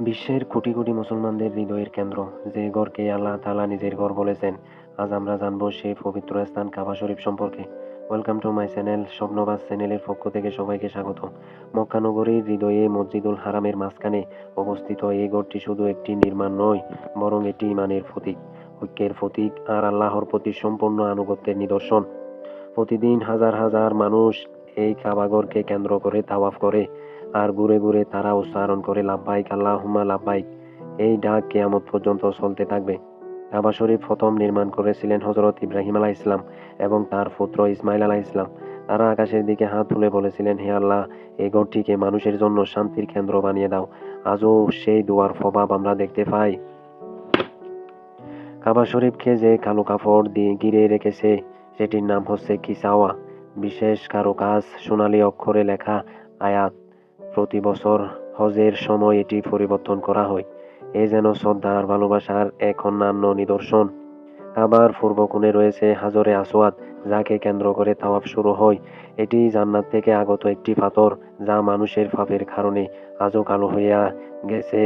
বিশ্বের কোটি কোটি মুসলমানদের হৃদয়ের কেন্দ্র, যে ঘরকে আল্লাহ তাআলা নিজের ঘর বলেছেন। আজ আমরা জানবো সেই পবিত্র স্থান কাবা শরীফ সম্পর্কে। ওয়েলকাম টু মাই চ্যানেল, স্বপ্নবাস চ্যানেলের পক্ষ থেকে সবাইকে স্বাগত। মক্কা নগরীর হৃদয়ে মসজিদুল হারামের মাঝখানে অবস্থিত এই ঘরটি শুধু একটি নির্মাণ নয়, বরং এটি ইমানের প্রতীক, ঐক্যের প্রতীক আর আল্লাহর প্রতি সম্পূর্ণ আনুগত্যের নিদর্শন। প্রতিদিন হাজার হাজার মানুষ এই কাবাঘরকে কেন্দ্র করে তাওয়াফ করে, আর ঘুরে ঘুরে তারা উচ্চারণ করে লাব্বাইক আল্লাহুম্মা লাব্বাইক। এই ডাক কিয়ামত পর্যন্ত চলতে থাকবে। কাবা শরীফ প্রথম নির্মাণ করেছিলেন হযরত ইব্রাহিম আলাইহিসসালাম এবং তার পুত্র ইসমাইল আলাইহিসসালাম। তারা আকাশের দিকে হাত তুলে বলেছিলেন, হে আল্লাহ, এই ঘরটিকে মানুষের জন্য শান্তির কেন্দ্র বানিয়ে দাও। আজও সেই দোয়ার প্রভাব আমরা দেখতে পাই। কাবা শরীফকে যে কালো কাপড় দিয়ে ঘিরে রেখেছে সেটির নাম হচ্ছে কিসাওয়া। বিশেষ কারুকাজ, সোনালী অক্ষরে লেখা আয়াত। প্রতি বছর হজের সময় এটি পরিবর্তন করা হয়। এ যেন শ্রদ্ধা আর ভালোবাসার এক অনন্য নিদর্শন। কাবার পূর্ব কোণে রয়েছে হাজরে আসওয়াদ, যাকে কেন্দ্র করে তাওয়াফ শুরু হয়। এটি জান্নাত থেকে আগত একটি পাথর, যা মানুষের পাপের কারণে আজও কালো হইয়া গেছে।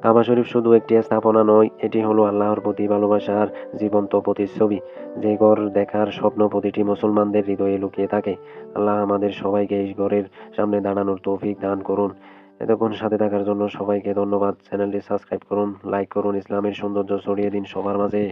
কাবা শরীফ শুধু একটি স্থাপনা নয়, এটি হলো আল্লাহর প্রতি ভালোবাসার জীবন্ত প্রতিচ্ছবি। যে ঘর দেখার স্বপ্ন প্রতিটি মুসলমানদের হৃদয়ে লুকিয়ে থাকে। আল্লাহ আমাদের সবাইকে এই ঘরের সামনে দাঁড়ানোর তৌফিক দান করুন। এতক্ষণ সাথে থাকার জন্য সবাইকে ধন্যবাদ। চ্যানেলটি সাবস্ক্রাইব করুন, লাইক করুন, ইসলামের সৌন্দর্য ছড়িয়ে দিন সবার মাঝে।